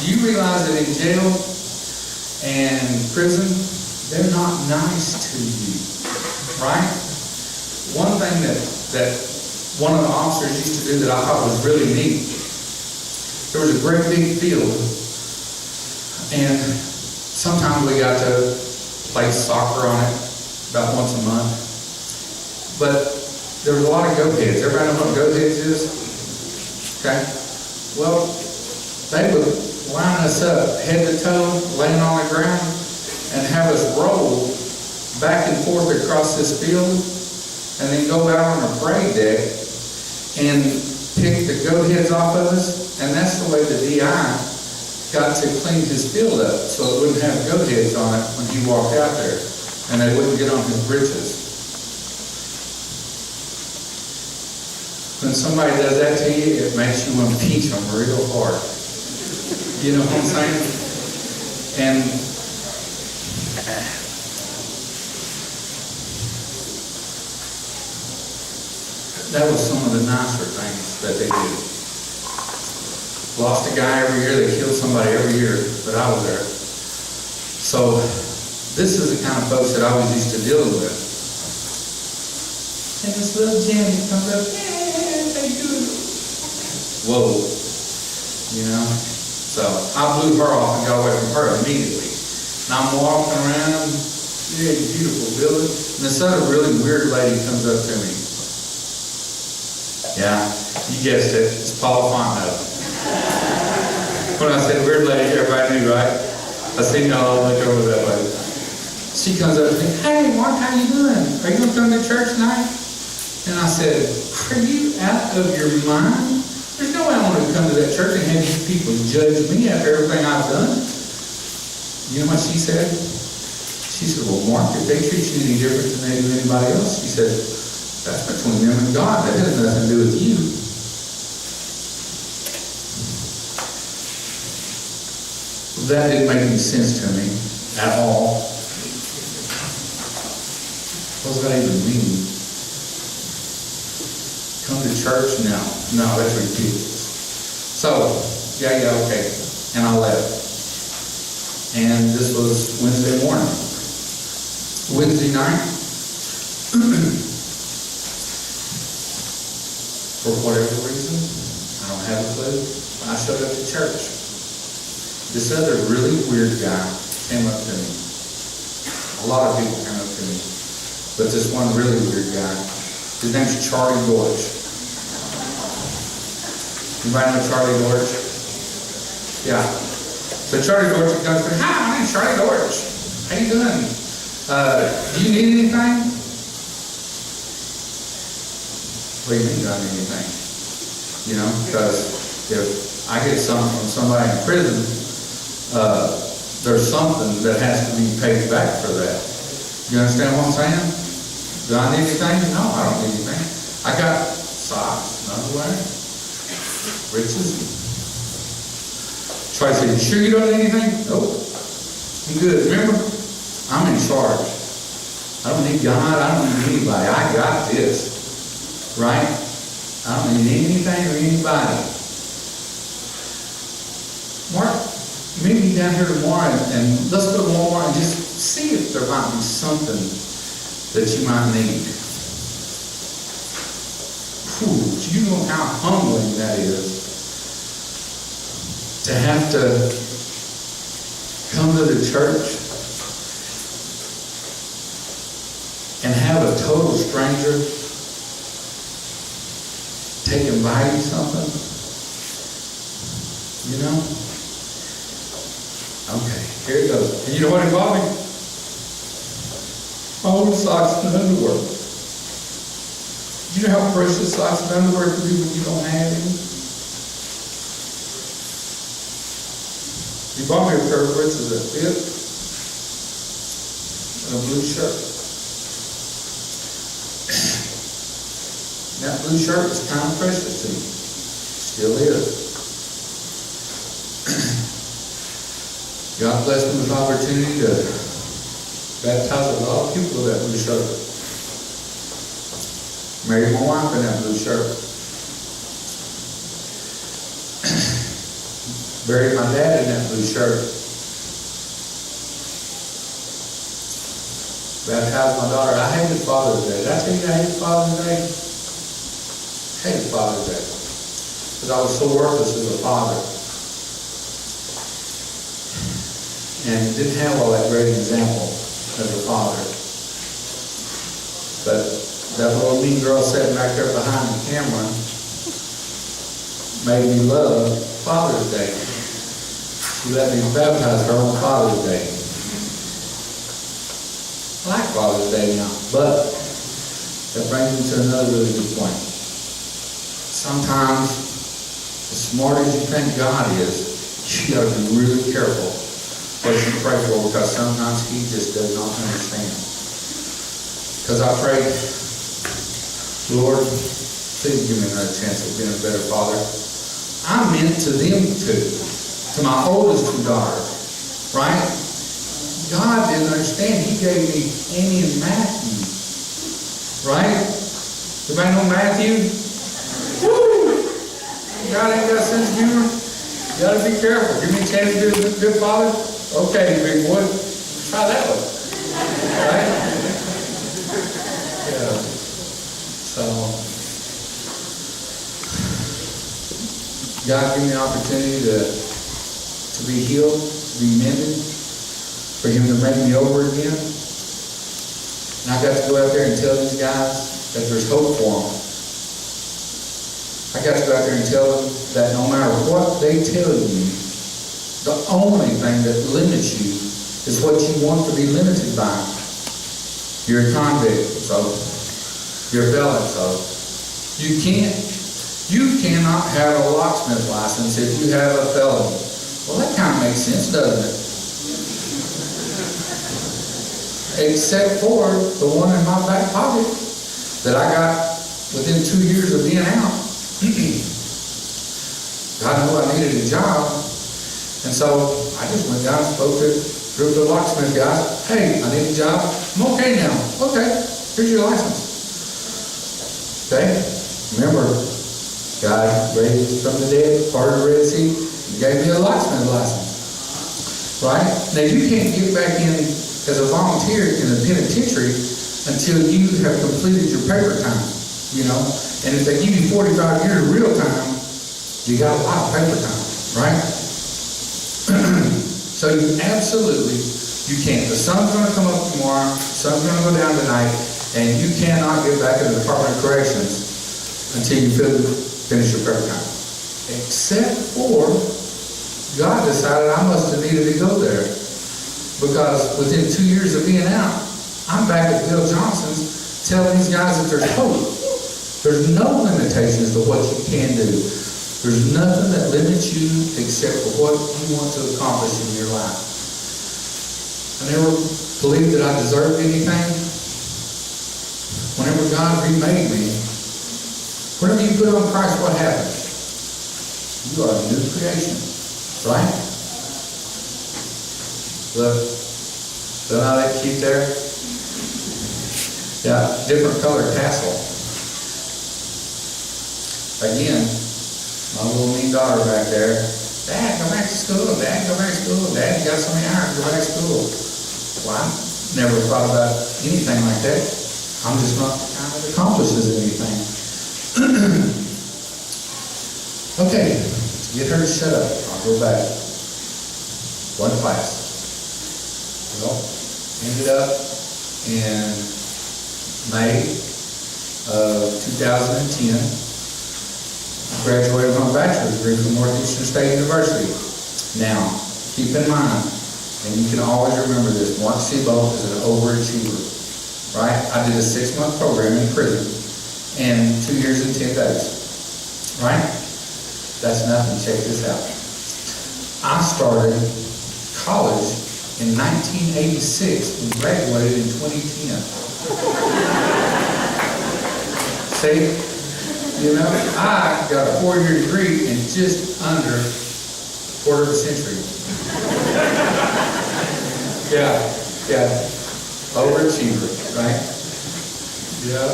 Do you realize that in jail and prison, they're not nice to you, right? One thing that one of the officers used to do that I thought was really neat, there was a great big field, and sometimes we got to play soccer on it about once a month, but there was a lot of goat heads. Everybody know what goat heads is? Okay? Well, they would line us up head to toe, laying on the ground, and have us roll back and forth across this field, and then go out on a parade deck and pick the goat heads off of us. And that's the way the DI got to clean his field up, so it wouldn't have goat heads on it when he walked out there, and they wouldn't get on his britches. When somebody does that to you, it makes you want to pinch them real hard. You know what I'm saying? And that was some of the nicer things that they did. Lost a guy every year, they killed somebody every year, but I was there. So this is the kind of folks that I was used to dealing with. And this little Jenny comes up, yeah, how you doing? Whoa, you know? So I blew her off and got away from her immediately. And I'm walking around, big, beautiful building, and this other really weird lady comes up to me. Yeah, you guessed it, it's Paula Fontenot. When I said weird lady, everybody knew, right? I seen y'all look over that way. She comes up to me, hey, Mark, how you doing? Are you going to come to church tonight? And I said, are you out of your mind? There's no way I want to come to that church and have these people judge me after everything I've done. You know what she said? She said, well, Mark, if they treat you any different than they do anybody else, she said, that's between them and God. That has nothing to do with you. That didn't make any sense to me at all. What does that even mean? Come to church? No, that's ridiculous. So, yeah, okay. And I left. And this was Wednesday morning. Wednesday night, for whatever reason, I don't have a clue, I showed up to church. This other really weird guy came up to me. A lot of people came up to me, but this one really weird guy, his name's Charlie Dorch. Anybody know Charlie Dorch? Yeah. So Charlie Dorch comes to me, hi, my name's Charlie Dorch. How you doing? Do you need anything? What do you mean, do I need anything? You know, because if I get something from somebody in prison, there's something that has to be paid back for that. You understand what I'm saying? Do I need anything? No, I don't need anything. I got socks, underwear, riches. Charlie said, you sure you don't need anything? Nope. I'm good. Remember, I'm in charge. I don't need God. I don't need anybody. I got this. Right? I don't need anything or anybody. Mark, meet me down here tomorrow and let's go to Walmart and just see if there might be something that you might need. Whew, do you know how humbling that is? To have to come to the church and have a total stranger take and buy you something, you know? Okay, here it goes. And you know what he bought me? My old socks and underwear. Do you know how precious socks and underwear can be when you don't have any? He bought me a pair of breeches that fit and a blue shirt. That blue shirt was kind of precious to me. Still is. God blessed me with the opportunity to baptize a lot of people with that blue shirt. Married my wife in that blue shirt. buried my dad in that blue shirt. Baptized my daughter. I hated Father's Day. Did I tell you I hated Father's Day? Hated Father's Day. Because I was so worthless as a father. And didn't have all that great example as a father. But that little mean girl sitting back there behind the camera made me love Father's Day. She let me baptize her on Father's Day. I like Father's Day now, but that brings me to another really good point. Sometimes, as smart as you think God is, you got to be really careful what you pray for, because sometimes He just does not understand. Because I prayed, Lord, please give me another chance at being a better father. I meant to them too, to my oldest two daughters, right? God didn't understand. He gave me Annie and Matthew. Right? Everybody know Matthew? Woo! God ain't got a sense of humor. You gotta be careful. Give me a chance to be a good father. Okay, big boy. Try that one. Right? Yeah. So God gave me an opportunity to be healed, to be mended, for Him to make me over again. And I got to go out there and tell these guys that there's hope for them. I got to go out there and tell them that no matter what they tell you, the only thing that limits you is what you want to be limited by. You're a convict, so you're a felon, so you cannot have a locksmith license if you have a felony. Well, that kind of makes sense, doesn't it? Except for the one in my back pocket that I got within 2 years of being out. God knew I needed a job. And so I just went down and spoke to a group of locksmith guys. Hey, I need a job. I'm okay now. Okay, here's your license. Okay? Remember, God raised from the dead, parted the Red Sea, and gave me a locksmith license. Right? Now you can't get back in as a volunteer in the penitentiary until you have completed your paper time, you know. And if they give you 45 years of real time, you got a lot of paper time, right? So you can't. The sun's going to come up tomorrow, the sun's going to go down tonight, and you cannot get back in the Department of Corrections until you finish your paper time. Except for God decided I must have needed to go there. Because within 2 years of being out, I'm back at Bill Johnson's telling these guys that there's hope. There's no limitations to what you can do. There's nothing that limits you except for what you want to accomplish in your life. I never believed that I deserved anything. Whenever God remade me, whenever you put on Christ, what happens? You are a new creation, right? Look, so how that cute there? Yeah, different colored tassel. Again, my little mean daughter back there. Dad, go back to school. Dad, go back to school. Dad, you got so many hours. Go back to school. Well, I never thought about anything like that. I'm just not the kind that accomplishes anything. Okay, get her to shut up. I'll go back. One class. Well, ended up in May of 2010. Graduated with my bachelor's degree from Northeastern State University. Now, keep in mind, and you can always remember this, Mark Seabolt is an overachiever, right? I did a 6-month program in prison and 2 years and 10 days, right? That's nothing. Check this out. I started college in 1986 and graduated in 2010. See? You know, I got a 4-year degree in just under a quarter of a century. Yeah. Overachiever, right? Yeah.